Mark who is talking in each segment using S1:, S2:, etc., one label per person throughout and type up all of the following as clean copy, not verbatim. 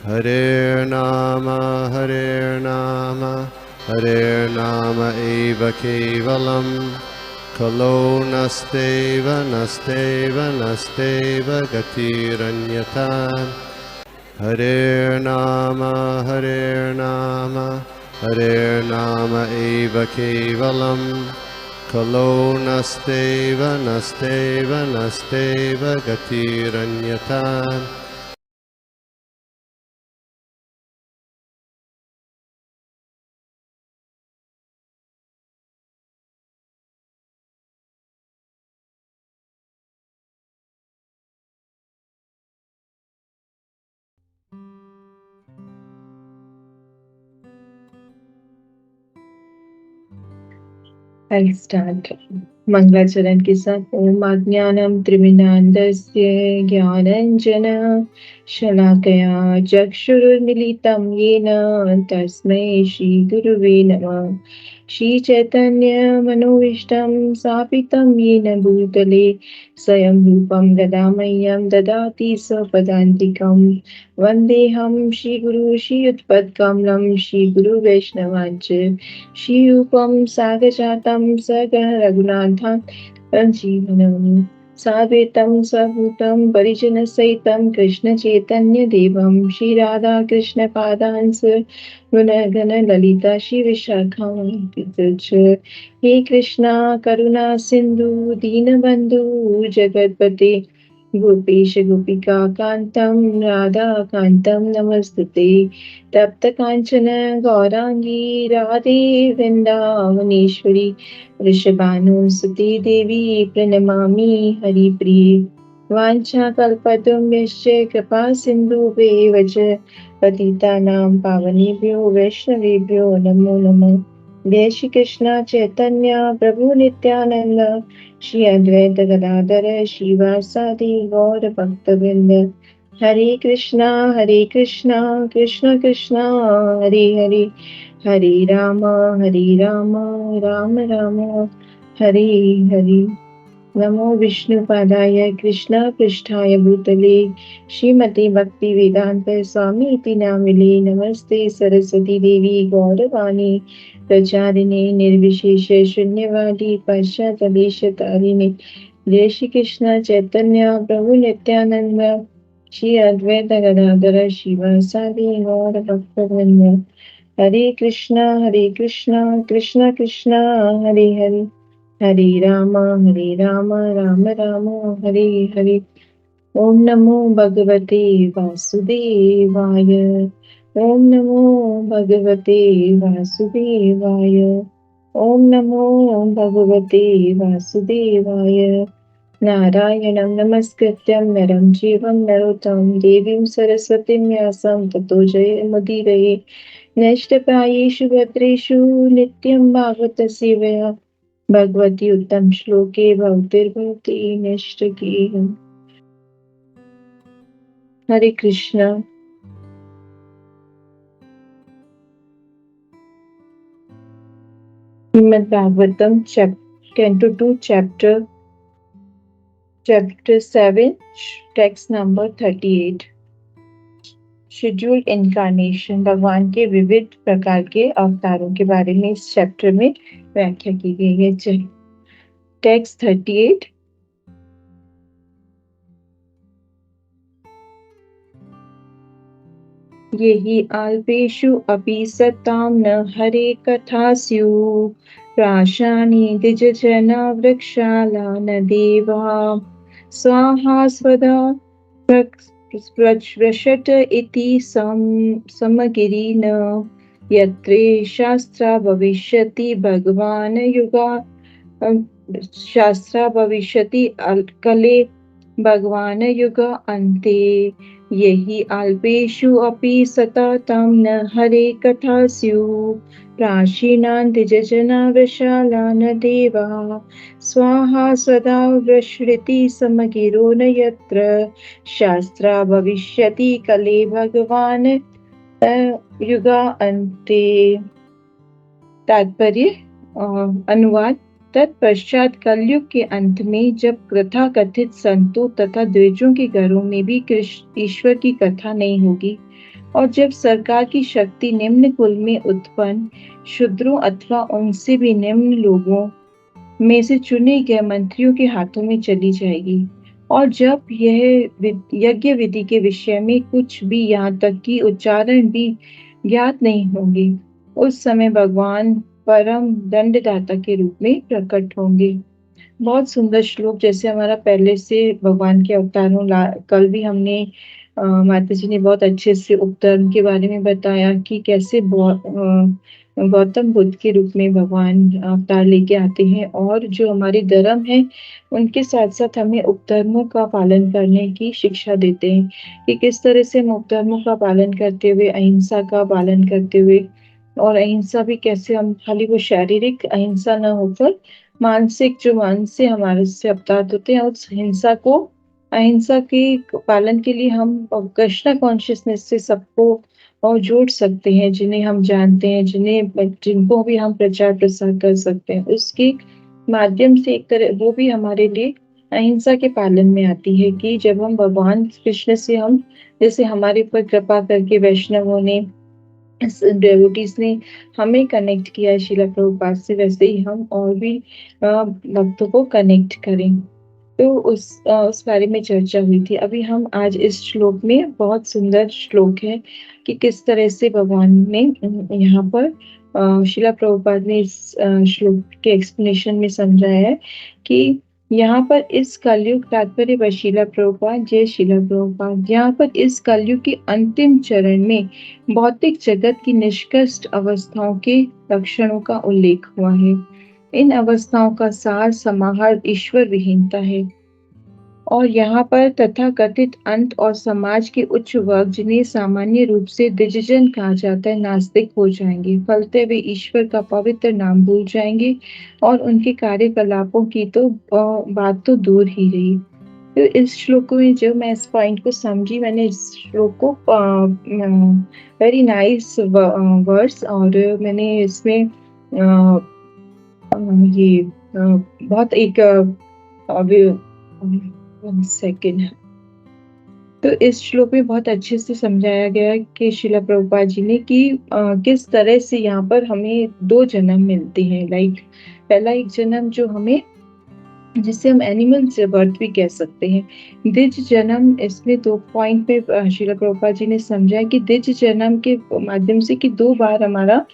S1: Hare Nama eva kevalam Kalo nasteva nasteva nasteva gatiranyata. Hare Nama eva kevalam Kalo nasteva nasteva nasteva gatiranyata.
S2: I'll start. मंगलाचरण के साथ ओम अज्ञानं त्रिमिनान्दस्य ज्ञानञ्जना शलाकया चक्षुरुन्मीलितं येन तस्मै श्रीगुरुवे नमः। श्रीचैतन्यमनोभीष्टं स्थापितं येन भूतले स्वयं रूपं ददामह्यं ददाति स्वपदान्तिकं। वन्देऽहं श्रीगुरु श्रीयुतपदकमलं श्रीगुरुवैष्णवाञ्च श्रीरूपं सागजातं सगः रघुनाथां जीवनम् साद्वैतं स्वभूतं परिजनसहितं कृष्णचैतन्यदेवं श्रीराधाकृष्णपादान् गुणगण ललिता श्रीविशाखान्वितांश्च। हे कृष्णा करुणा सिन्धु दीनबन्धु जगत्पते गोपेश गोपिका कान्तं राधा कान्तं नमस्तुते। तप्त कांचन गौरांगी राधे वृंदावनेश्वरी वृषभानुसुते देवी प्रणमामि हरिप्रिये। वाञ्छाकल्पतरुभ्यश्च कृपा सिन्धुभ्येव च पतितानां पावनेभ्यो वैष्णवेभ्यो नमो नमः। जय श्री कृष्ण चैतन्य प्रभु नित्यानंद श्री अद्वैत गदाधर श्रीवासादि गौर भक्तवृंद। हरे कृष्णा कृष्ण कृष्णा हरे हरे, हरे राम राम राम हरे हरे। नमो विष्णुपादाय कृष्ण पृष्ठाय भूतले श्रीमते भक्ति वेदांत स्वामी इति नामिने। नमस्ते सरस्वती देवी गौरवाणी प्रचारिणे निर्विशेष शून्यवादी पाश्चात्यदेशतारिणे। जय श्री कृष्ण चैतन्य प्रभु नित्यानंद श्री अद्वैत गदाधर श्रीवासादि गौर भक्तवृंद। हरे कृष्णा कृष्ण कृष्ण हरे हरे, हरे राम राम राम हरे हरे। ओम नमो भगवते वासुदेवाय, ओम नमो भगवते वासुदेवाय, ओम नमो भगवते वासुदेवाय। नारायणं नमस्कृत्यं नरं चैव नरोत्तमं देवीं सरस्वतीं व्यासं ततो जयमुदीरये। नष्टप्रायेषु भद्रेषु नित्यं भागवत सेवया भगवती उत्तम श्लोके भक्तिर्भवति नैष्ठिकीयम्। Hare Krishna. Shrimad Bhagavatam Canto 2 chapter 7 text number 38। Scheduled incarnation, भगवान के विविध प्रकार के अवतारों के बारे में इस चैप्टर में व्याख्या की गई है। टेक्स्ट 38। येहि अल्पेषु अपि सतां न हरे कथास्यु प्राशानि द्विजजना वृक्षाला न देवा स्वाहा स्वदा प्रश्वशत इति समगिरिन यत्रे शास्त्रा भविष्यति भगवान् युगा शास्त्रा भविष्यति कले भगवान् युग अन्ते। यही अल्पेषु अपि सततं न हरे कथास्यु प्राचीनान् द्विजना वृषाला न देवा स्वाहा स्वदा वृष्णिति समगिरो न यत्र शास्त्रा भविष्यति कले भगवान् युगा अन्ते। तात्पर्य अनुवाद। तत्पश्चात कलयुग के अंत में जब कथा कथित संतों तथा द्विजों के घरों में भी ईश्वर की कथा नहीं होगी, और जब सरकार की शक्ति निम्न कुल में उत्पन्न शूद्रों अथवा उनसे भी निम्न लोगों में से चुने गए मंत्रियों के हाथों में चली जाएगी, और जब यह यज्ञ विधि के विषय में कुछ भी, यहाँ तक कि उच्चारण भी ज्ञात नहीं होंगे, उस समय भगवान परम दंडदाता के रूप में प्रकट होंगे। बहुत सुंदर श्लोक, जैसे हमारा पहले से भगवान के अवतारों कल भी हमने माता जी ने बहुत अच्छे से उपधर्म के बारे में बताया कि कैसे गौतम बुद्ध के रूप में भगवान अवतार लेके आते हैं, और जो हमारे धर्म है उनके साथ साथ हमें उपधर्मों का पालन करने की शिक्षा देते हैं कि किस तरह से हम उपधर्मों का पालन करते हुए, अहिंसा का पालन करते हुए, और अहिंसा भी कैसे हम खाली वो शारीरिक अहिंसा न होकर मानसिक, जो मन से हमारे से अवतार होते हैं, उस हिंसा को, अहिंसा के पालन के लिए हम कृष्णा कॉन्शियसनेस से सबको और जोड़ सकते हैं, जिन्हें हम जानते हैं, जिनको भी हम प्रचार प्रसार कर सकते हैं, उसके माध्यम से एक तरह वो भी हमारे लिए अहिंसा के पालन में आती है कि जब हम भगवान कृष्ण से, हम जैसे हमारे ऊपर कृपा करके वैष्णवों ने, डेवोटीज ने हमें कनेक्ट किया है शिला प्रभुपाद से, वैसे ही हम और भी भक्तों को कनेक्ट करें। तो उस बारे में चर्चा हुई थी। अभी हम आज इस श्लोक में, बहुत सुंदर श्लोक है कि किस तरह से भगवान ने यहाँ पर शिला प्रभुपाद ने इस श्लोक के एक्सप्लेनेशन में समझाया है कि यहाँ पर इस कलयुग, तात्पर्य व शिला प्रभुपाद, जय शिला प्रभुपाद, यहाँ पर इस कलयुग के अंतिम चरण में भौतिक जगत की निष्कृष्ट अवस्थाओं के लक्षणों का उल्लेख हुआ है। इन अवस्थाओं का सार समाहार ईश्वर विहीनता है, और यहाँ पर तथाकथित अंत और समाज के उच्च वर्ग, जिन्हें सामान्य रूप से द्विजजन कहा जाता है, नास्तिक हो जाएंगे, फलते वे ईश्वर का पवित्र नाम भूल जाएंगे, और उनके कार्यकलापों की तो बात तो दूर ही रही। तो इस श्लोक में जो मैं इस पॉइंट को समझी, मैंने इस श्लोक को वेरी नाइस वर्ड्स, और मैंने इसमें ये बहुत एक सेकेंड, तो इस श्लोक में बहुत अच्छे से समझाया गया है कि शिला प्रभुपाद जी ने कि किस तरह से यहाँ पर हमें दो जन्म मिलते हैं। लाइक पहला एक जन्म जो हमें, जिसे हम एनिमल बर्थ भी कह सकते हैं, द्विज जन्म, इसमें 2 पॉइंट पे शिला प्रभुपाद जी ने समझा कि द्विज जन्म के माध्यम से कि 2 बार हमारा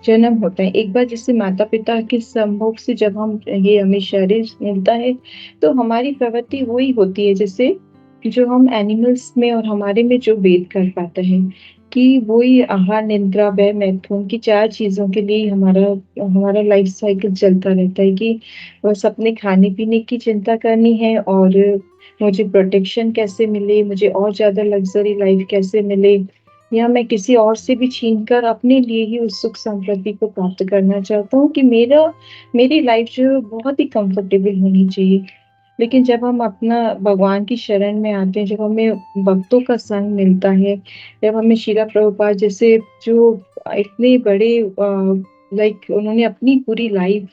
S2: जन्म होता है। एक बार जैसे माता पिता के संभोग से जब हम ये हमें शरीर मिलता है, तो हमारी प्रवृत्ति वही होती है जैसे जो हम एनिमल्स में और हमारे में जो भेद कर पाता है, कि वही आहार, निद्रा, व्यय, मैथुन की 4 चीजों के लिए हमारा लाइफ साइकिल चलता रहता है कि बस अपने खाने पीने की चिंता करनी है, और मुझे प्रोटेक्शन कैसे मिले, मुझे और ज्यादा लग्जरी लाइफ कैसे मिले, या मैं किसी और से भी छीन कर अपने लिए ही उस सुख संपत्ति को प्राप्त करना चाहता हूँ कि मेरी लाइफ जो बहुत ही कंफर्टेबल होनी चाहिए। लेकिन जब हम अपना भगवान की शरण में आते हैं, जब हमें भक्तों का संग मिलता है, जब हमें शिला प्रभुपाद जैसे जो इतने बड़े लाइक उन्होंने अपनी पूरी लाइफ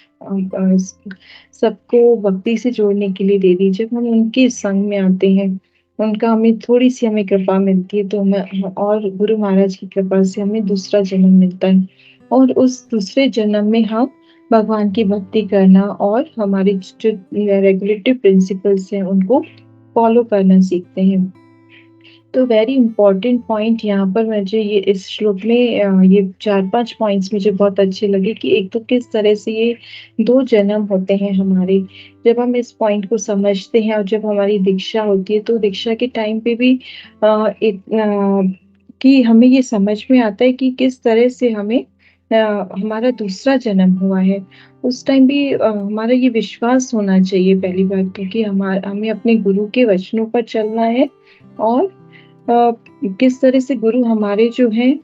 S2: सबको भक्ति से जोड़ने के लिए दे दी, जब हम उनके संग में आते हैं, उनका हमें थोड़ी सी हमें कृपा मिलती है, तो हमें, और गुरु महाराज की कृपा से हमें दूसरा जन्म मिलता है, और उस दूसरे जन्म में हम भगवान की भक्ति करना और हमारे जो रेगुलेटिव प्रिंसिपल्स हैं उनको फॉलो करना सीखते हैं। तो वेरी इंपॉर्टेंट पॉइंट यहाँ पर मुझे ये इस श्लोक में ये 4-5 पॉइंट्स मुझे बहुत अच्छे लगे कि एक तो किस तरह से ये 2 जन्म होते हैं हमारे। जब हम इस पॉइंट को समझते हैं और जब हमारी दीक्षा होती है, तो दीक्षा के टाइम पे भी कि हमें ये समझ में आता है कि किस तरह से हमें हमारा दूसरा जन्म हुआ है। उस टाइम भी हमारा ये विश्वास होना चाहिए पहली बात, क्योंकि हमें अपने गुरु के वचनों पर चलना है, और किस तरह से गुरु हमारे जो हैं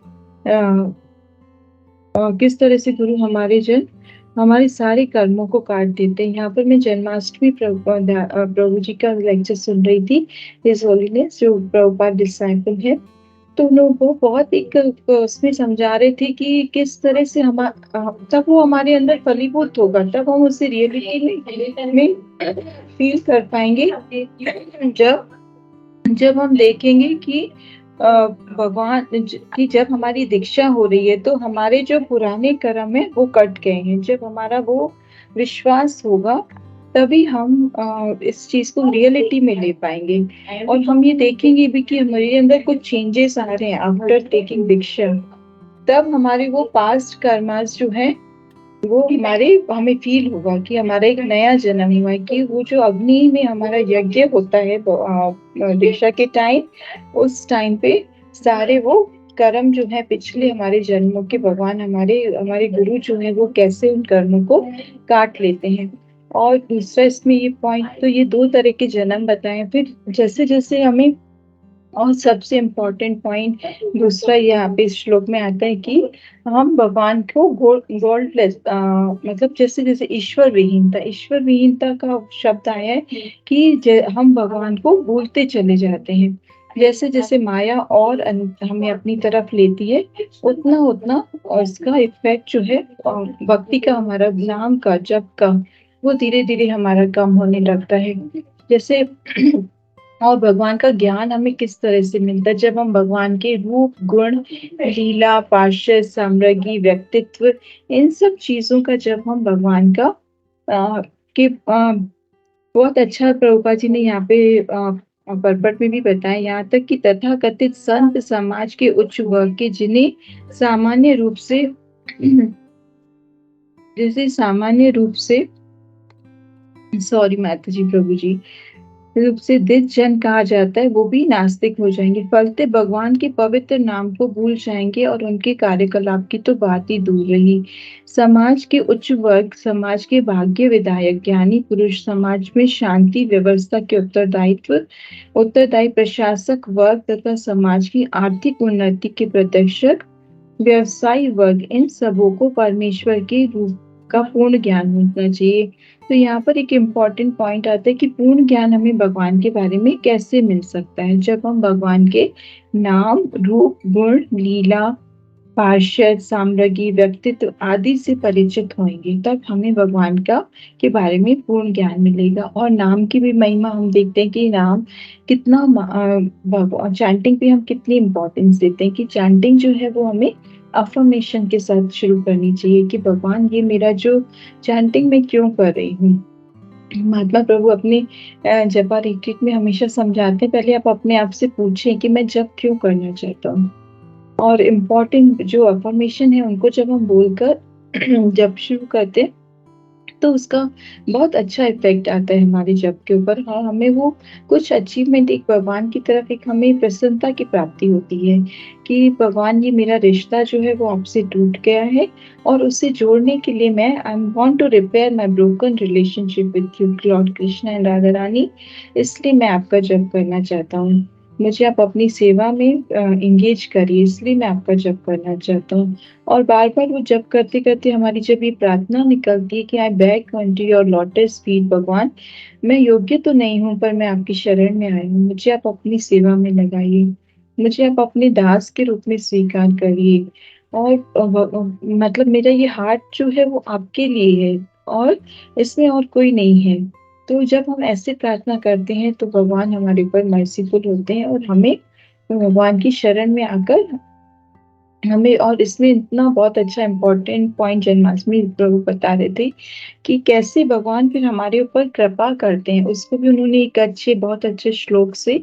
S2: किस तरह से गुरु हमारे सारे कर्मों को काट देते हैं। यहाँ पर मैं जन्माष्टमी प्रभु जी का लेक्चर सुन रही थी, हिज होलीनेस जो प्रभुपाद डिसाइपल है, तो वो बहुत एक उसमें समझा रहे थे कि किस तरह से तब वो हमारे अंदर फलीभूत होगा, तब हम उसे रियलिटी में फील कर पाएंगे, जब हम देखेंगे कि भगवान कि जब हमारी दीक्षा हो रही है तो हमारे जो पुराने कर्म है वो कट गए हैं। जब हमारा वो विश्वास होगा तभी हम इस चीज को रियलिटी में ले पाएंगे, और हम ये देखेंगे भी कि हमारे अंदर कुछ चेंजेस आ रहे हैं आफ्टर टेकिंग दीक्षा। तब हमारे वो पास्ट कर्मास जो है वो हमारे हमें फील होगा कि हमारा एक नया जन्म हुआ है, कि वो जो अग्नि में हमारा यज्ञ होता है दीक्षा के टाइम, उस टाइम पे सारे वो कर्म जो है पिछले हमारे जन्मों के, भगवान हमारे हमारे गुरु जो है वो कैसे उन कर्मों को काट लेते हैं। और दूसरा इसमें ये पॉइंट, तो ये दो तरह के जन्म बताए। फिर जैसे जैसे हमें, और सबसे इम्पोर्टेंट पॉइंट दूसरा यहाँ पे इस श्लोक में आता है कि हम भगवान को गॉडलेस, मतलब जैसे जैसे ईश्वर विहीनता का शब्द आया है कि हम भगवान को भूलते चले जाते हैं। जैसे जैसे माया और हमें अपनी तरफ लेती है, उतना उतना और इसका इफेक्ट जो है भक्ति का, हमारा नाम का, जप का, वो धीरे धीरे हमारा कम होने लगता है। जैसे और भगवान का ज्ञान हमें किस तरह से मिलता है, जब हम भगवान के रूप, गुण, लीला, पार्षद, साम्राज्ञी, व्यक्तित्व, इन सब चीजों का जब हम भगवान का बहुत अच्छा प्रभुपाद जी ने यहाँ पे परपट में भी बताया, यहाँ तक कि तथा कथित संत समाज के उच्च वर्ग के, जिन्हें सामान्य रूप से जैसे सामान्य रूप से, सॉरी माता जी, प्रभु जी, रूप से द्विज जन कहा जाता है, वो भी नास्तिक हो जाएंगे। फलते भगवान के पवित्र नाम को भूल जाएंगे और उनके कार्यकलाप की तो बात ही दूर रही। समाज के उच्च वर्ग, समाज के भाग्य विधायक, ज्ञानी पुरुष, समाज में शांति व्यवस्था के उत्तरदायी प्रशासक वर्ग तथा समाज की आर्थिक उन्नति के प्रदर्शक व्यवसायी वर्ग, इन सबों को परमेश्वर के रूप का पूर्ण ज्ञान होना चाहिए। तो यहाँ पर एक इम्पॉर्टेंट पॉइंट आता है कि पूर्ण ज्ञान हमें भगवान के बारे में कैसे मिल सकता है, जब हम भगवान के नाम, रूप, गुण, लीला, पार्षद, साम्राज्ञी, व्यक्तित्व आदि से परिचित होंगे, तब हमें भगवान का के बारे में पूर्ण ज्ञान मिलेगा। और नाम की भी महिमा हम देखते हैं कि नाम कितना भगवान, चैंटिंग पे हम कितनी इम्पोर्टेंस देते हैं, कि चैंटिंग जो है वो हमें अफर्मेशन के साथ शुरू करनी चाहिए कि भगवान ये मेरा जो चैंटिंग मैं क्यों कर रही हूँ। महात्मा प्रभु अपने जपा रिट्रीट में हमेशा समझाते हैं, पहले आप अपने आप से पूछें कि मैं जप क्यों करना चाहता हूँ। और इम्पोर्टेंट जो अफर्मेशन है उनको जब हम बोलकर जप शुरू करते हैं तो उसका बहुत अच्छा इफेक्ट आता है हमारे जप के ऊपर, और हमें वो कुछ अचीवमेंट, एक भगवान की तरफ एक हमें प्रसन्नता की प्राप्ति होती है कि भगवान ये मेरा रिश्ता जो है वो आपसे टूट गया है, और उससे जोड़ने के लिए मैं I want to repair my broken relationship with you Lord Krishna and Radha Rani, इसलिए मैं आपका जप करना चाहता हूँ। मुझे आप अपनी सेवा में इंगेज करिए, इसलिए मैं आपका जप करना चाहता हूँ। और बार बार वो जप करते करते हमारी जब ये प्रार्थना निकलती है कि I back to your lotus feet, भगवान मैं योग्य तो नहीं हूँ पर मैं आपकी शरण में आई हूँ, मुझे आप अपनी सेवा में लगाइए, मुझे आप अपने दास के रूप में स्वीकार करिए। और मतलब मेरा ये हार्ट जो है वो आपके लिए है और इसमें और कोई नहीं है। तो जब हम ऐसे प्रार्थना करते हैं तो भगवान हमारे ऊपर मर्सीफुल होते हैं और हमें भगवान की शरण में आकर हमें, और इसमें इतना बहुत अच्छा इम्पोर्टेंट पॉइंट जन्माष्टमी प्रभु बता रहे थे कि कैसे भगवान फिर हमारे ऊपर कृपा करते हैं। उसको भी उन्होंने एक अच्छे, बहुत अच्छे श्लोक से,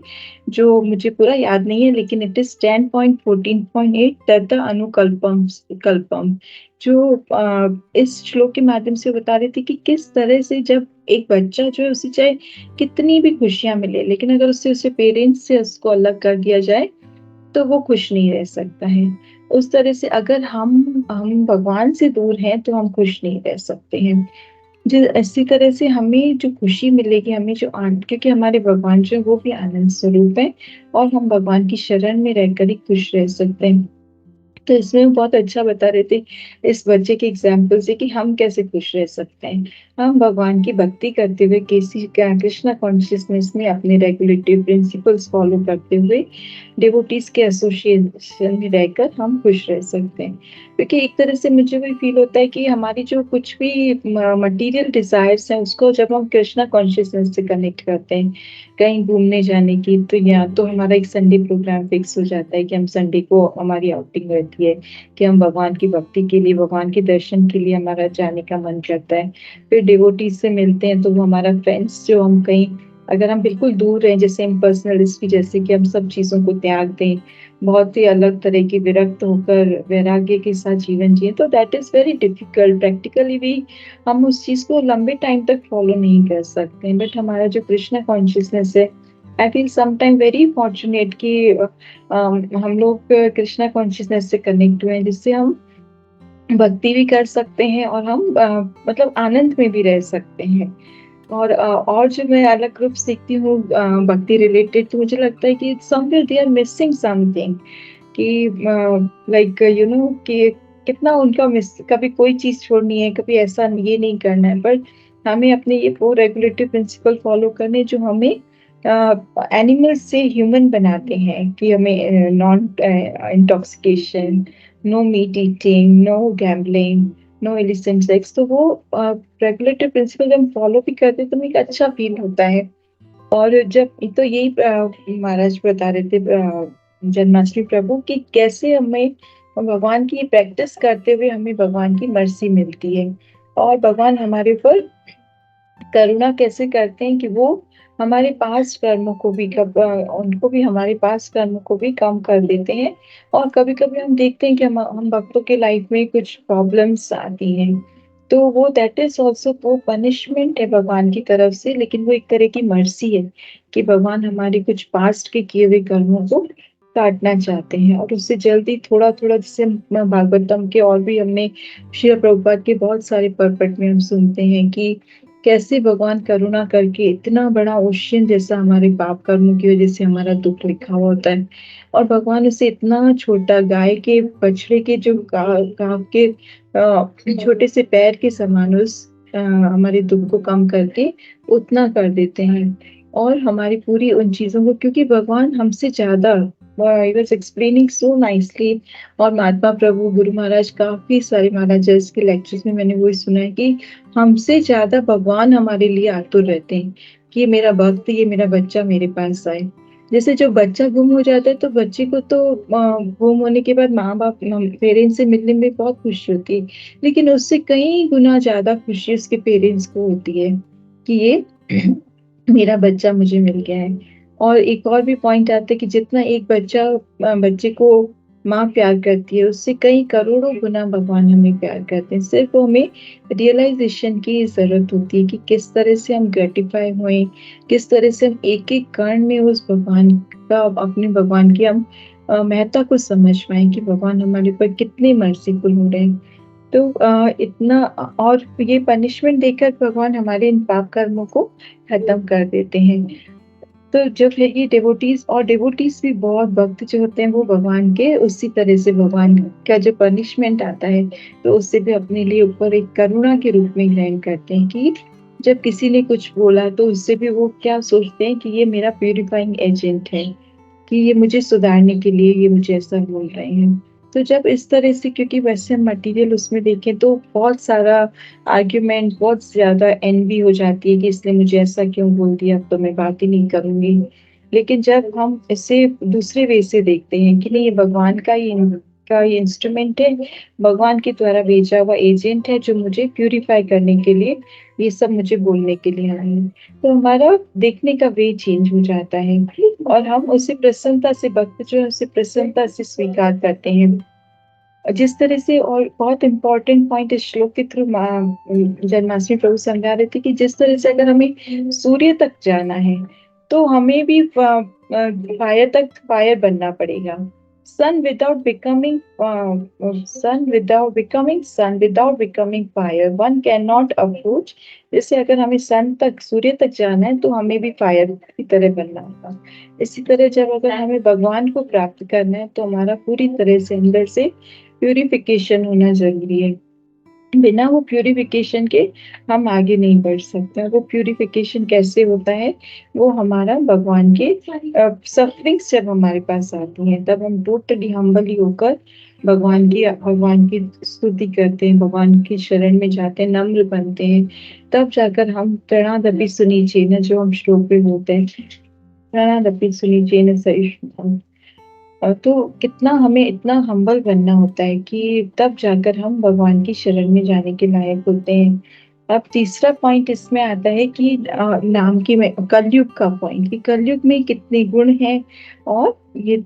S2: जो मुझे पूरा याद नहीं है लेकिन इट इज 10.14.8 तथा अनुकल्पम कल्पम, जो इस श्लोक के माध्यम से बता रहे थे कि किस तरह से जब एक बच्चा जो है उसे चाहे कितनी भी खुशियां मिले, लेकिन अगर उसे पेरेंट्स से उसको अलग कर दिया जाए तो वो खुश नहीं रह सकता है। उस तरह से अगर हम भगवान से दूर हैं तो हम खुश नहीं रह सकते हैं। जो इसी तरह से हमें जो खुशी मिलेगी, हमें जो आनंद, क्योंकि हमारे भगवान जो है वो भी आनंद स्वरूप है और हम भगवान की शरण में रहकर ही खुश रह सकते हैं। तो इसमें वो बहुत अच्छा बता रहे थे इस बच्चे के एग्जाम्पल से कि हम कैसे खुश रह सकते हैं। हम भगवान की भक्ति करते हुए कृष्णा कॉन्शियसनेस में अपने रेगुलेटरी प्रिंसिपल्स फॉलो करते हुए डिवोटीज के एसोसिएशन में रहकर हम खुश रह सकते हैं। क्योंकि एक तरह से मुझे भी फील होता है कि हमारी जो कुछ भी मटेरियल डिजायर्स हैं उसको जब हम कृष्णा कॉन्शियसनेस से कनेक्ट करते हैं, कहीं घूमने जाने की, तो या तो हमारा एक संडे प्रोग्राम फिक्स हो जाता है कि हम संडे को हमारी आउटिंग रहती है कि हम भगवान की भक्ति के लिए, भगवान के दर्शन के लिए हमारा जाने का मन करता है। फिर डिवोटीज से मिलते हैं तो वो हमारा फ्रेंड्स, जो हम कहीं अगर हम बिल्कुल दूर हैं, जैसे हम पर्सनलिस्ट की, जैसे कि हम सब चीजों को त्याग दें, बहुत ही अलग तरह की विरक्त होकर वैराग्य के साथ जीवन जिए, तो that is very difficult. Practically भी हम उस चीज को लंबे टाइम तक फॉलो नहीं कर सकते हैं। बट हमारा जो कृष्णा कॉन्शियसनेस है, I feel sometime very fortunate कि हम लोग कृष्णा कॉन्शियसनेस से कनेक्ट हुए हैं, जिससे हम भक्ति भी कर सकते हैं और हम मतलब आनंद में भी रह सकते हैं। और जो मैं अलग ग्रुप सीखती हूँ भक्ति रिलेटेड, तो मुझे लगता है कि somewhere they are missing something, कि लाइक यू नो कि कितना उनका मिस, कभी कोई चीज छोड़नी है, कभी ऐसा ये नहीं करना है, पर हमें अपने ये 4 रेगुलेटरी प्रिंसिपल फॉलो करने जो हमें एनिमल से ह्यूमन बनाते हैं, कि हमें non intoxication, no meat eating, no gambling, no illicit sex, तो वो रेगुलेटरी प्रिंसिपल जब हम फॉलो भी करते हैं तो हमें एक अच्छा फील होता है। और जब तो यही महाराज बता रहे थे जन्माष्टमी प्रभु कि कैसे हमें भगवान की प्रैक्टिस करते हुए हमें भगवान की मर्सी मिलती है, और भगवान हमारे ऊपर करुणा कैसे करते हैं कि वो हमारे पास कर्मों को भी उनको भी, हमारे पास कर्मों को भी कम कर देते हैं। और कभी कभी हम देखते हैं कि हम भक्तों के लाइफ में कुछ प्रॉब्लम्स आती हैं, तो वो दैट इज ऑल्सो, वो पनिशमेंट है भगवान की तरफ से, लेकिन वो एक तरह की मर्सी है कि भगवान हमारे कुछ पास्ट के किए हुए कर्मों को काटना चाहते हैं, और उससे जल्दी थोड़ा थोड़ा, जैसे भागवतम के और भी हमने श्री प्रभुपाद के बहुत सारे परपट में हम सुनते हैं कि कैसे भगवान करुणा करके इतना बड़ा ओशियन जैसा हमारे पाप कर्मों की वजह से हमारा दुख लिखा हुआ होता है, और भगवान उसे इतना छोटा गाय के बछड़े के जो गांव के छोटे से पैर के समान उस हमारे दुख को कम करके उतना कर देते हैं। और हमारी पूरी उन चीजों को, क्योंकि भगवान हमसे ज्यादा, I was explaining so nicely, और महात्मा प्रभु गुरु महाराज काफी सारे महाराज के लेक्चर्स में मैंने वही सुना है कि हमसे ज्यादा भगवान हमारे लिए आतुर रहते हैं कि ये मेरा भक्त, ये मेरा बच्चा मेरे पास आए। जैसे जो बच्चा गुम हो जाता है तो बच्चे को तो गुम होने के बाद माँ बाप पेरेंट्स से मिलने में बहुत खुशी होती है, लेकिन उससे कई गुना ज्यादा खुशी उसके पेरेंट्स को होती है कि ये मेरा बच्चा मुझे मिल गया है। और एक और भी पॉइंट आता है कि जितना एक बच्चे को माँ प्यार करती है, उससे कई करोड़ों गुना भगवान हमें प्यार करते हैं। सिर्फ हमें रियलाइजेशन की जरूरत होती है कि किस तरह से हम ग्रेटिफाई हुए, किस तरह से हम एक एक कण में उस भगवान का, अपने भगवान की हम महत्ता को समझ पाए कि भगवान हमारे ऊपर कितने मर्सीफुल हो रहे हैं। तो इतना, और ये पनिशमेंट देकर भगवान हमारे इन पाप कर्मों को खत्म कर देते हैं। तो जब ये डिवोटीज, और डिवोटीज भी बहुत भक्त जो होते हैं वो भगवान के उसी तरह से, भगवान का जो पनिशमेंट आता है तो उससे भी अपने लिए ऊपर एक करुणा के रूप में ग्रहण करते हैं, कि जब किसी ने कुछ बोला तो उससे भी वो क्या सोचते हैं कि ये मेरा प्यूरिफाइंग एजेंट है, कि ये मुझे सुधारने के लिए ये मुझे ऐसा बोल रहे हैं। तो जब इस तरह से, क्योंकि वैसे हम मटेरियल उसमें देखें तो बहुत सारा आर्ग्यूमेंट, बहुत ज्यादा एनवी हो जाती है कि इसने मुझे ऐसा क्यों बोल दिया, अब तो मैं बात ही नहीं करूंगी। लेकिन जब हम इसे दूसरे वे से देखते हैं कि नहीं, ये भगवान का ये इंस्ट्रूमेंट है, भगवान के द्वारा भेजा हुआ एजेंट है जो मुझे प्यूरिफाई करने के लिए, ये सब मुझे बोलने के लिए आए हैं, तो हमारा देखने का वे चेंज हो जाता है, और हम उसे प्रसन्नता से, भक्त जो है उसे प्रसन्नता से स्वीकार करते हैं। जिस तरह से, और बहुत इंपॉर्टेंट पॉइंट इस श्लोक के थ्रू जन्माष्टमी प्रभु समझा रहे थे कि जिस तरह से अगर हमें सूर्य तक जाना है तो हमें भी फायर बनना पड़ेगा, sun without becoming sun without becoming fire one cannot approach. जैसे अगर हमें सन तक सूर्य तक जाना है तो हमें भी फायर की तरह बनना होगा। इसी तरह जब अगर हमें भगवान को प्राप्त करना है तो हमारा पूरी तरह से अंदर से प्यूरिफिकेशन होना जरूरी है। बिना वो प्यूरिफिकेशन के हम आगे नहीं बढ़ सकते। वो प्यूरिफिकेशन कैसे होता है? वो हमारा भगवान के सफरिंग्स जब हमारे पास आती हैं तब हम टोटली हम्बली होकर भगवान की स्तुति करते हैं, भगवान की शरण में जाते हैं, नम्र बनते हैं। तब जाकर हम प्रणा सुनीचे न, जो हम श्लोक में बोलते हैं, प्रणा सुनीचे न सहिष्णुता। तो कितना हमें इतना हम्बल बनना होता है कि तब जाकर हम भगवान की शरण में जाने के लायक होते हैं। अब तीसरा पॉइंट इसमें आता है कि नाम की कलयुग का पॉइंट, कि कलयुग में कितने गुण हैं और ये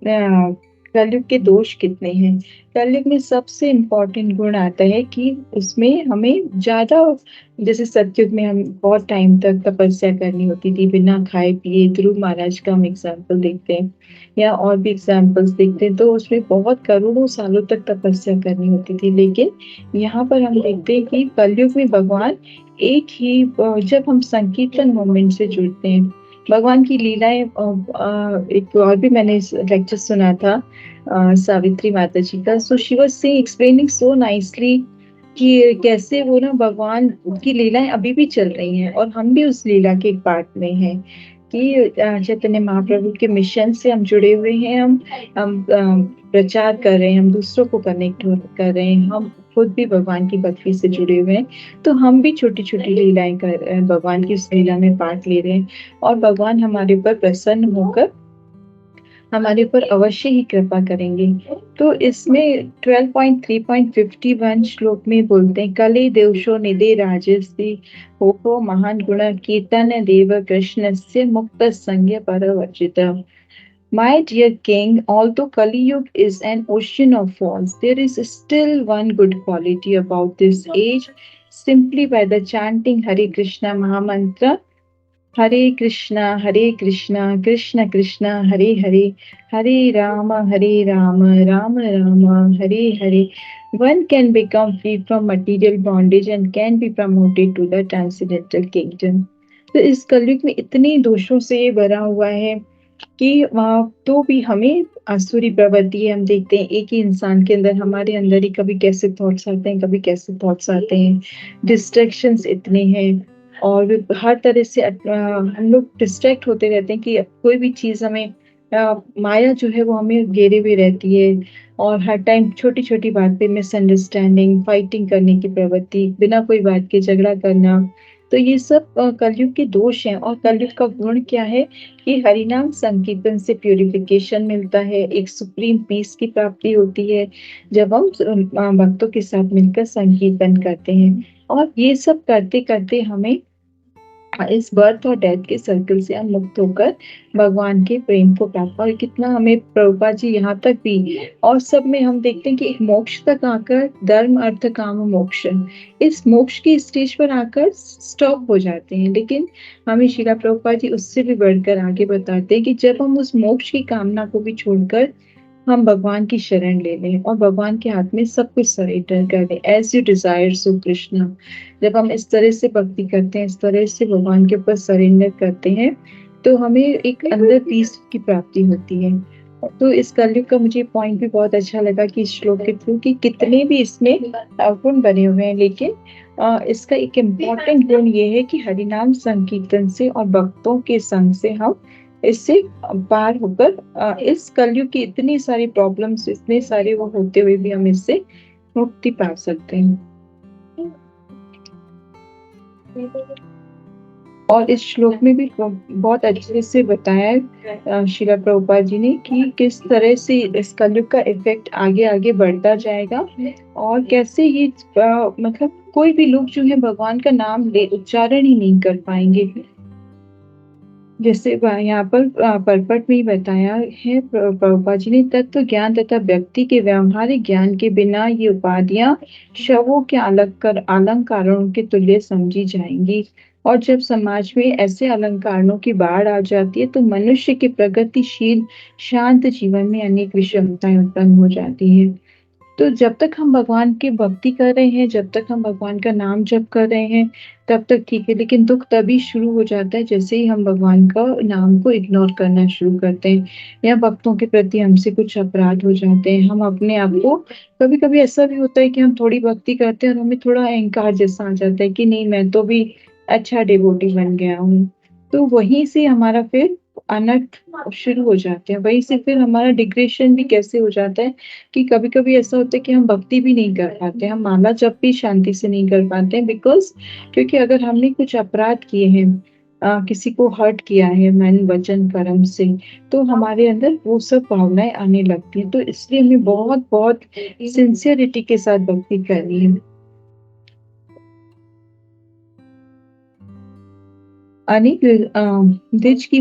S2: कलयुग के दोष कितने हैं। कलयुग में सबसे इम्पोर्टेंट गुण आता है कि उसमें हमें ज्यादा, जैसे सतयुग में हम बहुत टाइम तक तपस्या करनी होती थी बिना खाए पिए। ध्रुव महाराज का हम एग्जाम्पल देखते हैं या और भी एग्जाम्पल्स देखते हैं, तो उसमें बहुत करोड़ों सालों तक तपस्या करनी होती थी। लेकिन यहाँ पर हम देखते हैं कि कलयुग में भगवान एक ही, जब हम संकीर्तन मोमेंट से जुड़ते हैं, भगवान की लीलाएं, एक और भी मैंने लेक्चर सुना था सावित्री माता जी का, सो शी वाज से एक्सप्लेनिंग सो नाइसली कि कैसे वो ना भगवान की लीलाएं अभी भी चल रही हैं और हम भी उस लीला के एक पार्ट में हैं। कि चैतन्य महाप्रभु के मिशन से हम जुड़े हुए हैं, हम प्रचार कर रहे हैं, हम दूसरों को कनेक्ट कर रहे हैं, हम खुद भी भगवान की भक्ति से जुड़े हुए हैं। तो हम भी छोटी छोटी लीलाएं कर भगवान की उस लीला में पार्ट ले रहे हैं और भगवान हमारे ऊपर प्रसन्न होकर हमारे ऊपर अवश्य ही कृपा करेंगे। तो इसमें 12.3.51 श्लोक में बोलते हैं, कले देवशो निदे राजसी हो महान गुण कीर्तन देव कृष्ण से मुक्त संज्ञ परवर्जित। My dear king, although Kali Yuga is an ocean of faults, there is still one good quality about this age. Simply by the chanting Hare Krishna Mahamantra, Hare Krishna, Krishna Krishna, Hare Hare, Hare Rama, Rama Rama, Hare Hare, one can become free from material bondage and can be promoted to the transcendental kingdom. तो इस कलयुग में इतने दोषों से ये भरा हुआ है कि तो भी हमें आसुरी प्रवृत्ति है। हम देखते हैं एक ही इंसान के अंदर, हमारे अंदर ही कभी कैसे थॉट्स आते हैं, कभी कैसे थॉट्स आते हैं, डिस्ट्रैक्शंस इतने हैं और हर तरह से हम लोग डिस्ट्रैक्ट होते रहते हैं कि कोई भी चीज हमें माया जो है वो हमें घेरे हुए रहती है और हर टाइम छोटी छोटी बात पे मिसअंडरस्टैंडिंग, फाइटिंग करने की प्रवृत्ति, बिना कोई बात के झगड़ा करना। तो ये सब कलयुग के दोष हैं। और कलयुग का गुण क्या है कि हरिनाम संकीर्तन से प्यूरिफिकेशन मिलता है, एक सुप्रीम पीस की प्राप्ति होती है जब हम भक्तों के साथ मिलकर संकीर्तन करते हैं। और ये सब करते करते हमें इस बर्थ और डेथ के सर्कल से हम मुक्त होकर भगवान के प्रेम को प्राप्त। और कितना हमें प्रभुपाद जी यहाँ तक भी और सब में हम देखते हैं कि मोक्ष तक आकर धर्म अर्थ काम मोक्ष, इस मोक्ष की स्टेज पर आकर स्टॉप हो जाते हैं। लेकिन हमें श्रीला प्रभुपाद जी उससे भी बढ़कर आगे बताते हैं कि जब हम उस मोक्ष की कामना को भी छोड़कर हम भगवान की शरण ले लें और भगवान के हाथ में सब कुछ सरेंडर कर दें, as you desire so Krishna. जब हम इस तरह से भक्ति करते हैं, इस तरह से भगवान के ऊपर सरेंडर करते हैं, तो हमें एक अंदर पीस की प्राप्ति होती है। तो इस कलयुग का मुझे पॉइंट भी बहुत अच्छा लगा कि इस श्लोक के थ्रू कि कितने भी इसमें गुण बने हुए हैं, लेकिन इसका एक इम्पॉर्टेंट गुण ये है कि हरिनाम संकीर्तन से और भक्तों के संग से हम इससे पार होकर इस कलयुग की इतनी सारी प्रॉब्लम्स, इतने सारे वो होते हुए भी हम इससे मुक्ति पा सकते हैं। और इस श्लोक में भी बहुत अच्छे से बताया है श्रीला प्रभुपाद जी ने कि किस तरह से इस कलयुग का इफेक्ट आगे आगे बढ़ता जाएगा और कैसे ये मतलब कोई भी लोग जो है भगवान का नाम उच्चारण ही नहीं कर पाएंगे। जैसे यहाँ पर परपट में ही बताया है प्रभुपाद जी ने, तत्व ज्ञान तथा व्यक्ति के व्यवहारिक ज्ञान के बिना ये उपाधियां शवों के अलंकारों के तुल्य समझी जाएंगी। और जब समाज में ऐसे अलंकारों की बाढ़ आ जाती है तो मनुष्य के प्रगतिशील शांत जीवन में अनेक विषमताएं उत्पन्न हो जाती हैं। तो जब तक हम भगवान की भक्ति कर रहे हैं, जब तक हम भगवान का नाम जप कर रहे हैं, तब तक ठीक है। लेकिन दुख तभी शुरू हो जाता है जैसे ही हम भगवान का नाम को इग्नोर करना शुरू करते हैं या भक्तों के प्रति हमसे कुछ अपराध हो जाते हैं। हम अपने आप को, कभी कभी ऐसा भी होता है कि हम थोड़ी भक्ति करते हैं और हमें थोड़ा अहंकार जैसा आ जाता है कि नहीं, मैं तो भी अच्छा डिवोटी बन गया हूँ। तो वहीं से हमारा फिर अनर्थ शुरू हो जाते हैं। वहीं से फिर हमारा डिग्रेशन भी कैसे हो जाता है कि कभी-कभी ऐसा होता है कि हम भक्ति भी नहीं कर पाते, हम माला जप भी शांति से नहीं कर पाते हैं, बिकॉज़ क्योंकि अगर हमने कुछ अपराध किए हैं, किसी को हर्ट किया है मन, वचन, कर्म से, तो हमारे अंदर वो सब भावनाएँ आने लगती हैं। तो इसलिए हमें बहुत-बहुत सिंसियरिटी के साथ भक्ति करनी है। अनेक द्विज की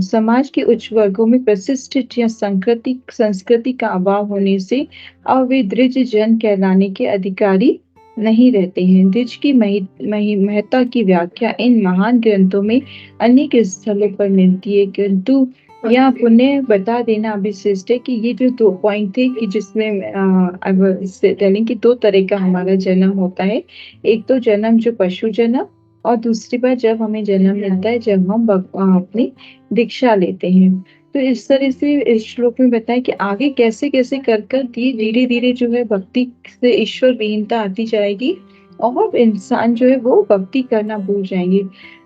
S2: समाज के उच्च वर्गों में प्रतिष्ठित या संस्कृति का अभाव होने से अब वे द्विज जन कहलाने के अधिकारी नहीं रहते हैं। द्विज की महत्ता की व्याख्या इन महान ग्रंथों में अनेक स्थलों पर मिलती है, किंतु यहाँ पुण्य बता देना अभिशिष्ट है कि ये जो 2 पॉइंट थे कि जिसमें आई वाज़ टेलिंग कि 2 तरह का हमारा जन्म होता है। एक तो जन्म जो पशु जन्म, और दूसरी बार जब हमें जन्म मिलता है जब हम अपनी दीक्षा लेते हैं। तो इस तरह से इस श्लोक में बताया कि आगे कैसे-कैसे कर धीरे-धीरे जो है भक्ति से ईश्वर विहीनता आती जाएगी और इंसान जो है वो भक्ति करना भूल जाएँगे।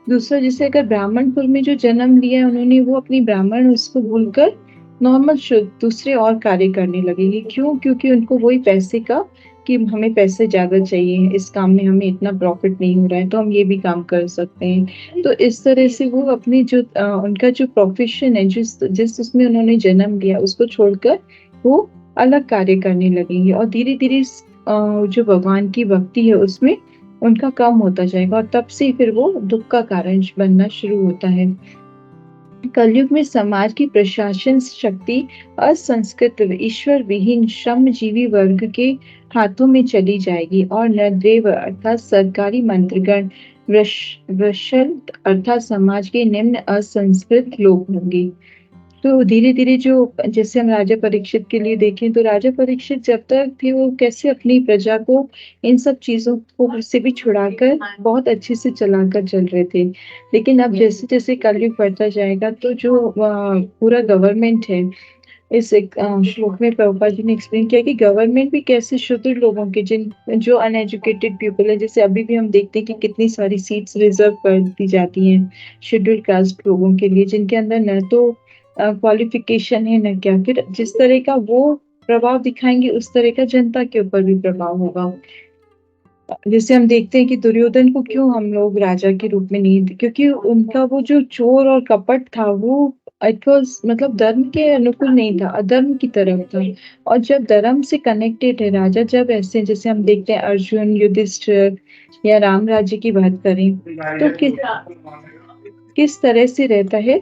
S2: दूसरा, जैसे अगर ब्राह्मण कुल में जो जन्म लिया है उन्होंने, वो अपनी ब्राह्मण उसको भूलकर नॉर्मल शुद्ध दूसरे और कार्य करने लगेंगे। क्यों? क्योंकि उनको वही पैसे का, कि हमें पैसे ज़्यादा चाहिए, इस काम में हमें इतना प्रॉफ़िट नहीं हो रहा है, तो हम ये भी काम कर सकते हैं। तो इस तरह से वो अपनी जो उनका जो प्रोफ़ेशन है, जिस जिस उसमें उन्होंने जन्म लिया, उसको छोड़कर वो अलग कार्य करने लगेंगे और धीरे-धीरे जो भगवान की भक्ति है, उसमें उनका कम होता जाएगा और तब से फिर वो दुःख का कारण बनना शुरू होता है। कलयुग में समाज की प्रशासन शक्ति असंस्कृत ईश्वर विहीन श्रमजीवी वर्ग के हाथों में चली जाएगी और नरदेव अर्थात सरकारी मंत्रीगण, वृषल अर्थात समाज के निम्न असंस्कृत लोग होंगे। तो धीरे-धीरे जो, जैसे हम राजा परीक्षित के लिए देखें तो राजा परीक्षित जब तक थे वो कैसे अपनी प्रजा को इन सब चीज़ों को से भी छुड़ाकर बहुत अच्छे से चलाकर चल रहे थे। लेकिन अब जैसे-जैसे कलयुग बढ़ता जाएगा तो जो पूरा गवर्नमेंट है, इस एक श्लोक में प्रभुपाद जी ने एक्सप्लेन किया कि गवर्नमेंट भी कैसे शूद्र लोगों के, जिन जो अनएजुकेटेड पीपल है, जैसे अभी भी हम देखते हैं कि कितनी सारी सीट्स रिजर्व कर दी जाती हैं शेड्यूल्ड कास्ट लोगों के लिए, जिनके अंदर न तो क्वालिफिकेशन है न क्या, फिर जिस तरह का वो प्रभाव दिखाएंगे उस तरह का जनता के ऊपर भी प्रभाव होगा। जैसे हम देखते हैं कि दुर्योधन को क्यों हम लोग राजा के रूप में नहीं, क्योंकि उनका वो जो चोर और कपट था वो इट वाज मतलब धर्म के अनुकूल नहीं था, अधर्म की तरफ था। और जब धर्म से कनेक्टेड है राजा, जब ऐसे जैसे हम देखते हैं अर्जुन, युधिष्ठिर या राम राज्य की बात करें तो किस तरह से रहता है।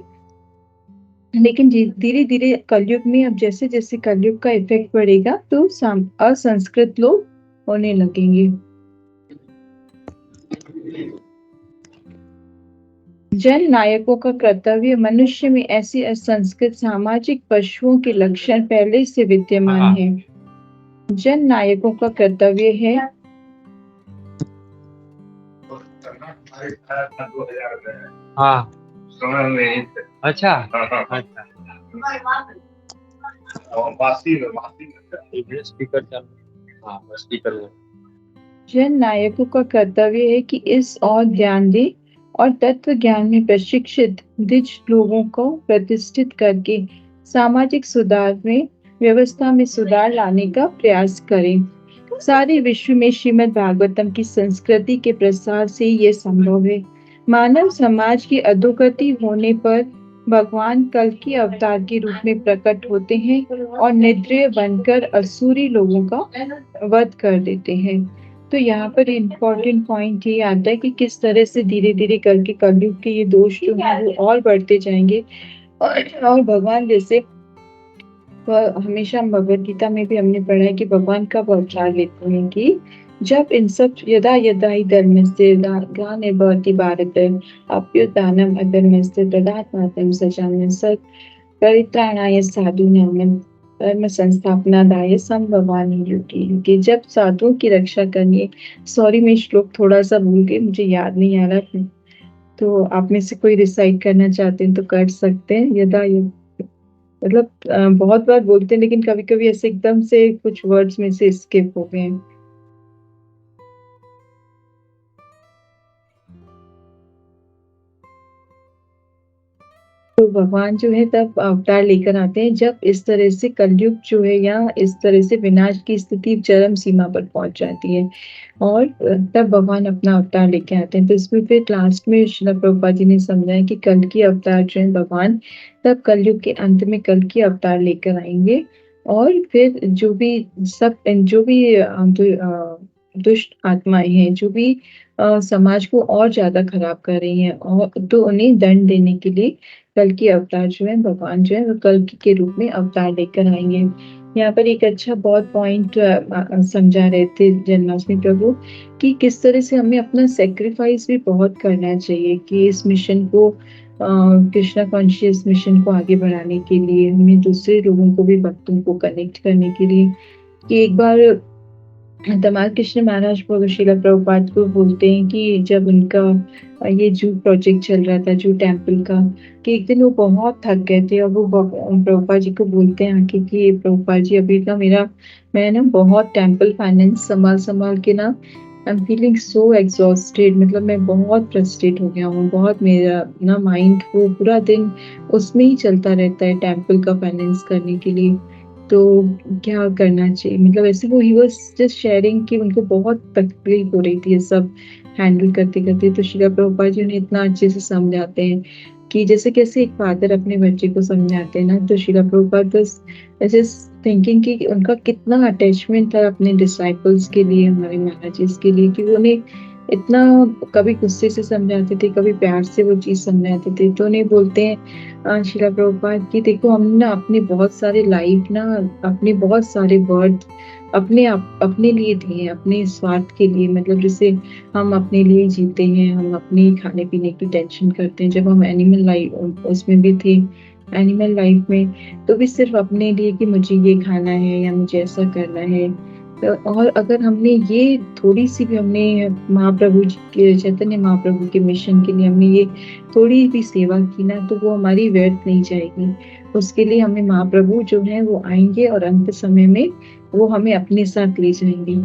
S2: लेकिन धीरे-धीरे कलयुग में, अब जैसे-जैसे कलयुग का इफ़ेक्ट बढ़ेगा तो असंस्कृत लोग होने लगेंगे। जन नायकों का कर्तव्य मनुष्य में ऐसे असंस्कृत सामाजिक पशुओं के लक्षण पहले से विद्यमान है। जन नायकों का कर्तव्य है
S3: हाँ अच्छा अच्छा स्पीकर चालू, हाँ स्पीकर में।
S2: जन नायकों का कर्तव्य है कि इस और ध्यान दें और तत्व ज्ञान में प्रशिक्षित द्विज लोगों को प्रतिष्ठित करके सामाजिक सुधार में, व्यवस्था में सुधार लाने का प्रयास करें। सारे विश्व में श्रीमद् भागवतम की संस्कृति के प्रसार से ये संभव है। मानव समाज की अधोगति होने पर भगवान कल की अवतार के रूप में प्रकट होते हैं और निद्रिय बनकर असुरी लोगों का वध कर देते हैं। तो यहाँ पर इम्पोर्टेंट पॉइंट ये आता है कि किस तरह से धीरे-धीरे करके कलयुग के ये दोष जो हैं वो और बढ़ते जाएंगे और भगवान जैसे हमेशा हम भगवत गीता में भी हमने पढ़ा है कि भगवान कब अवतार लेते हैं कि जब इन सब यदा यदा हि धर्मस्य ग्लानिर्भवति भारत अभ्युत्थानम् अधर्मस्य तदात्मानं सृजाम्यहं सत् परित्राणाय साधूनां धर्म संस्थापनादाय संभवामि युगे युगे। जब साधुओं की रक्षा करनी है, सॉरी मैं श्लोक थोड़ा सा भूल गई, मुझे याद नहीं आ रहा, तो आप में से कोई रिसाइट करना चाहते हैं तो कर सकते हैं। यदा मतलब बहुत बार बोलते हैं लेकिन कभी कभी ऐसे एकदम से कुछ वर्ड्स में से स्किप हो गए हैं। तो भगवान जो है तब अवतार लेकर आते हैं जब इस तरह से कलयुग जो है या इस तरह से विनाश की स्थिति चरम सीमा पर पहुंच जाती है, और तब भगवान अपना अवतार लेके आते हैं। तो इसमें फिर लास्ट में श्रील प्रभुपाद जी ने समझाया कि कल की अवतार जो है भगवान तब कलयुग के अंत में कल की अवतार लेकर आएंगे, और फिर जो भी दुष्ट आत्माएं हैं, जो भी समाज को और ज्यादा खराब कर रही हैं, और तो उन्हें दंड देने के लिए कल की अवतार जो है भगवान जो है वो कल के रूप में अवतार लेकर आएंगे। यहाँ पर एक अच्छा बहुत पॉइंट समझा रहे थे जन्माष्टमी प्रभु कि किस तरह से हमें अपना सेक्रीफाइस भी बहुत करना चाहिए कि इस मिशन को कृष्णा कॉन्शियस मिशन को आगे बढ़ाने के लिए, हमें दूसरे लोगों को भी भक्तों को कनेक्ट करने के लिए। कि एक बार धमाल कृष्ण महाराज श्रीला प्रभुपाद को बोलते हैं कि जब उनका ये जू प्रोजेक्ट चल रहा था, जू टेम्पल का, कि एक दिन वो बहुत थक गए थे और वो प्रभुपाद जी को बोलते हैं आके कि प्रभुपाद जी अभी ना मैं ना बहुत टेम्पल फाइनेंस संभाल के ना I am feeling so exhausted, मतलब मैं बहुत फ्रस्ट्रेट हो गया हूँ, बहुत मेरा ना माइंड वो पूरा दिन उसमें ही चलता रहता है टेम्पल का फाइनेंस करने के लिए, तो क्या करना चाहिए। मतलब ऐसे वो ही वाज जस्ट शेयरिंग कि उनको बहुत तकलीफ हो रही थी ये सब हैंडल करते करते। तो श्रीला प्रभुपाद जी उन्हें इतना अच्छे से समझाते हैं कि जैसे कैसे एक फादर अपने बच्चे को समझाते हैं ना, तो श्रीला प्रभुपाद बस ऐसे थिंकिंग कि उनका कितना अटैचमेंट था अपने डिसाइपल्स के लिए, हमारे महाराज जी के लिए, कि उन्हें इतना कभी गुस्से से समझाते थे, कभी प्यार से वो चीज समझाते थे। तो उन्हें बोलते हैं श्रीला प्रभुपाद कि देखो हम ना अपने बहुत सारे लाइफ ना, अपने बहुत सारे बर्थ अपने लिए दिए, अपने स्वार्थ के लिए, मतलब जैसे हम अपने लिए जीते हैं, हम अपने खाने पीने की टेंशन करते हैं। जब हम एनिमल लाइफ उसमें भी थे, एनिमल लाइफ में तो भी सिर्फ अपने लिए कि मुझे ये खाना है या मुझे ऐसा करना है। और अगर हमने ये थोड़ी सी भी हमने महाप्रभु जी के, चैतन्य महाप्रभु के मिशन के लिए हमने ये थोड़ी भी सेवा की ना, तो वो हमारी व्यर्थ नहीं जाएगी। उसके लिए हमें महाप्रभु जो है वो आएंगे और अंत समय में वो हमें अपने साथ ले जाएंगे।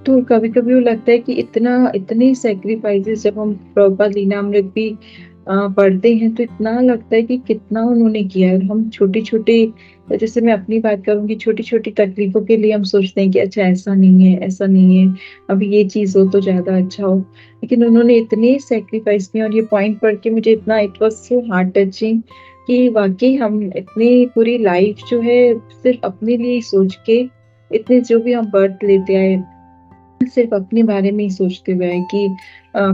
S2: तो कभी कभी वो लगता है कि इतने सेक्रीफाइसेस जब हम प्रभुपाद लीलामृत भी पढ़ते हैं तो इतना लगता है कि कितना उन्होंने किया है। हम छोटे छोटे, जैसे मैं अपनी बात करूंगी, छोटी छोटी तकलीफों के लिए हम सोचते हैं कि अच्छा ऐसा नहीं है, ऐसा नहीं है, अभी ये चीज हो तो ज्यादा अच्छा हो, लेकिन उन्होंने इतने सेक्रीफाइस किए। और ये पॉइंट पढ़ के मुझे इतना it was so heart touching कि वाकई हम इतनी पूरी लाइफ जो है सिर्फ अपने लिए ही सोच के, इतने जो भी हम बर्थ लेते आए सिर्फ अपने बारे में ही सोचते हुए है कि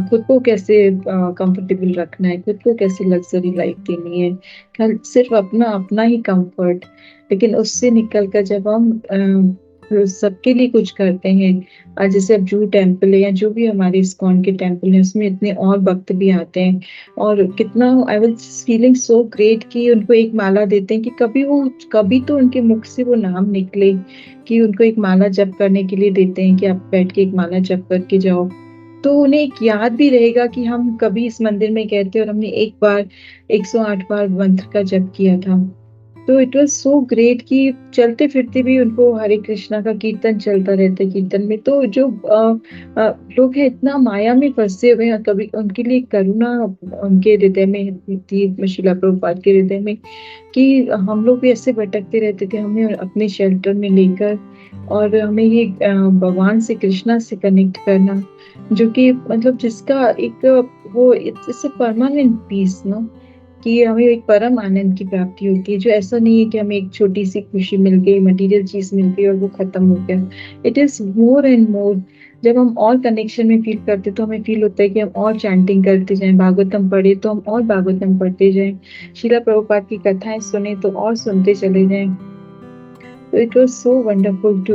S2: खुद को कैसे कंफर्टेबल रखना है, खुद को कैसे लग्जरी लाइफ देनी है, सिर्फ अपना अपना ही कंफर्ट। लेकिन उससे निकल कर जब हम सबके लिए कुछ करते हैं, जैसे अब जू टेम्पल है या जो भी हमारे इस्कॉन के टेम्पल है, उसमें इतने और भक्त भी आते हैं, और कितना I was feeling so great कि उनको एक माला देते हैं कि कभी तो उनके मुख से वो नाम निकले, कि उनको एक माला जप करने के लिए देते हैं कि आप बैठ के एक माला जप करके जाओ, तो उन्हें एक याद भी रहेगा कि हम कभी इस मंदिर में गए थे और हमने एक बार 108 बार मंत्र का जप किया था। तो इट वाज सो ग्रेट कि चलते फिरते भी उनको हरे कृष्णा का कीर्तन चलता रहता है। कीर्तन में तो जो लोग हैं इतना माया में फंसे हुए हैं, कभी उनके लिए करुणा उनके हृदय में थी, शिला प्रभुपाद के हृदय में, कि हम लोग भी ऐसे भटकते रहते थे, हमें अपने शेल्टर में लेकर और हमें ये भगवान से, कृष्णा से कनेक्ट करना, जो कि मतलब जिसका एक वो इट्स परमानेंट पीस ना, कि हमें एक परम आनंद की प्राप्ति होती है, जो ऐसा नहीं है कि हमें एक छोटी सी खुशी मिल गई, मटेरियल चीज मिल गई और वो खत्म हो गया। It is more and more. जब हम और कनेक्शन में फील करते तो हमें फील होता है कि हम और चैंटिंग करते जाएं, भागवतम पढ़े तो हम और भागवतम पढ़ते जाएं, शीला प्रभुपाद की कथाएं सुने तो और सुनते चले जाएं। So it was so wonderful to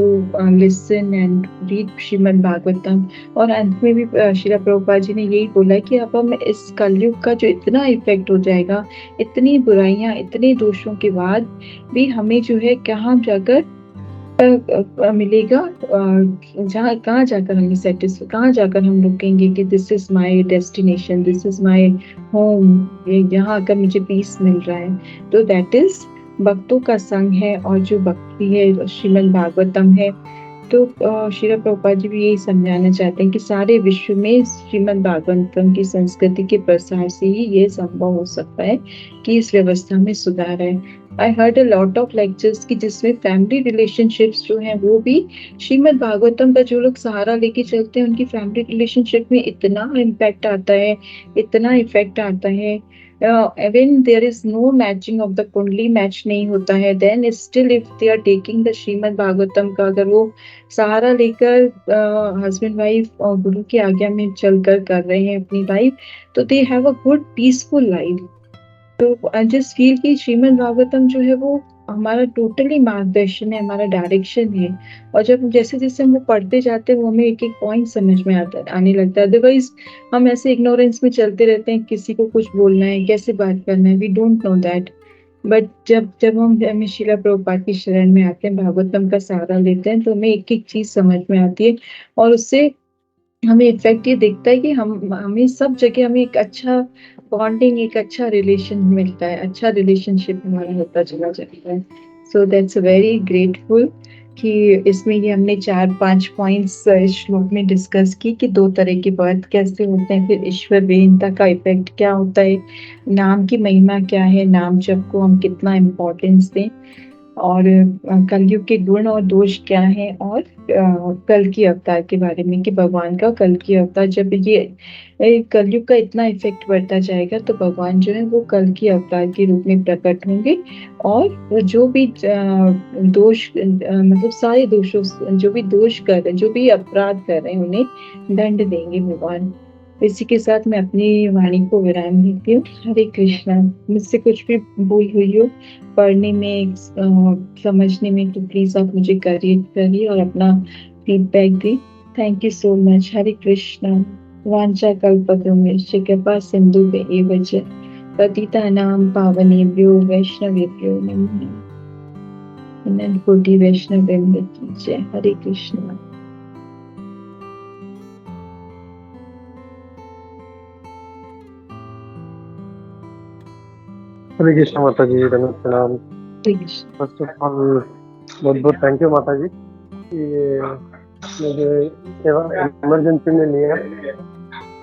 S2: listen and read Shrimad Bhagavatam. और अंत में भी श्रीला प्रभुपाद जी ने यही बोला कि अब हम इस कलयुग का जो इतना इफेक्ट हो जाएगा, इतनी बुराइयां, इतने दोषों के बाद भी हमें जो है कहाँ जाकर मिलेगा, जहाँ कहाँ जाकर हमें सेटिस्फाई, कहाँ जाकर हम रुकेंगे कि this is my destination, this is my home, यहाँ आकर मुझे पीस मिल रहा है। तो दैट इज भक्तों का संग है, और जो भक्ति है श्रीमद् भागवतम है। तो श्रीला प्रभुपाद जी भी यही समझाना चाहते हैं कि सारे विश्व में श्रीमद् भागवतम की संस्कृति के प्रसार से ही ये संभव हो सकता है कि इस व्यवस्था में सुधार है। I heard a lot of lectures कि जिसमें फैमिली रिलेशनशिप्स जो हैं वो भी श्रीमद् भागवतम का जो लोग सहारा लेके चलते हैं, उनकी फैमिली रिलेशनशिप में इतना इम्पैक्ट आता है, इतना इफेक्ट आता है। when there is no matching of the कुंडली मैच नहीं होता है, then still if they are taking the Shrimad Bhagavatam का अगर वो सहारा लेकर हस्बैंड वाइफ और गुरु की आज्ञा में चलकर कर रहे हैं अपनी लाइफ, तो they have a good peaceful life. तो आई जस्ट फील कि श्रीमद् भागवतम जो है वो हमारा टोटली मार्गदर्शन है, हमारा डायरेक्शन है। और जब जैसे जैसे हम वो पढ़ते जाते हैं वो हमें एक एक पॉइंट समझ में आता आने लगता है। अदरवाइज हम ऐसे इग्नोरेंस में चलते रहते हैं, किसी को कुछ बोलना है, कैसे बात करना है, we don't know that. But जब जब हमें श्रीला प्रभुपाद की शरण में आते हैं, भागवतम का सहारा लेते हैं, तो हमें एक एक चीज समझ में आती है। और उससे हमें इफेक्ट ये दिखता है कि हमें सब जगह हमें एक अच्छा बॉन्डिंग, एक अच्छा रिलेशन मिलता है, अच्छा रिलेशनशिप हमारा होता चला जाता है। सो दैट्स वेरी ग्रेटफुल कि इसमें ये हमने 4-5 पॉइंट्स इस श्लोक में डिस्कस की कि 2 तरह के बर्थ कैसे होते हैं, फिर ईश्वर विहीनता का इफेक्ट क्या होता है, नाम की महिमा क्या है, नाम जप को हम कितना इम्पोर्टेंस दें, और कलयुग के गुण और दोष क्या हैं, और कल की अवतार के बारे में कि भगवान का कल की अवतार, जब ये कलयुग का इतना इफेक्ट बढ़ता जाएगा तो भगवान जो है वो कल की अवतार के रूप में प्रकट होंगे, और जो भी दोष, मतलब सारे दोषों, जो भी दोष कर रहे हैं, जो भी अपराध कर रहे हैं, उन्हें दंड देंगे भगवान। इसी के साथ मैं अपनी वाणी को विराम देती हूँ। हरे कृष्णा। मुझसे कुछ भी भूल हुई हो पढ़ने में, समझने में, तो प्लीज आप मुझे करिए और अपना फीडबैक दें। Thank you so much. Hare Krishna. वांछा कल्पतरुभ्यश्च कृपा सिन्धुभ्येव च पतितानां पावनेभ्यो वैष्णवेभ्यो नमः नमः। अनंत कोटि वैष्णव वृंद की जय। हरे कृष्णा।
S4: हरे कृष्ण माता जी, धन्यवाद प्रणाम।
S2: हरे कृष्ण।
S4: फर्स्ट ऑफ ऑल बहुत बहुत थैंक यू माता जी कि ये मुझे सेवा इमरजेंसी में लिया।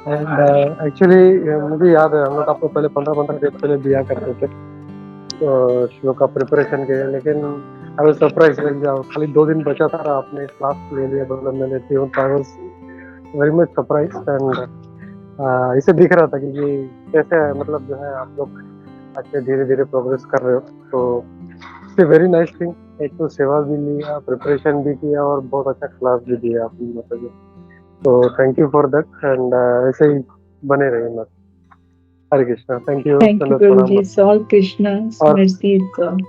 S4: एंड एक्चुअली मुझे याद है हम लोग आपको पहले 15 दिन पहले दिया करते थे तो श्लोक का प्रिपरेशन के लिए, लेकिन आई वाज सरप्राइज खाली 2 दिन बचा था आपने क्लास ले लिया, मतलब मैं लेती हूँ। I was very much surprise. And इसे दिख रहा था कि ये कैसे मतलब जो है आप लोग अच्छे धीरे धीरे प्रोग्रेस कर रहे हो, तो इट्स वेरी नाइस थिंग। एक तो सेवा भी लिया, प्रिपरेशन भी किया और बहुत अच्छा क्लास भी दिया आपने मतलब। तो thank you for that. And ऐसे ही बने रहिए मत। Hare Krishna. Thank you,
S2: thank you
S4: धन्यवाद
S2: प्रभु
S4: प्रणाम।
S2: जी। ऑल कृष्णा
S4: और
S2: मर्सी इज ऑल।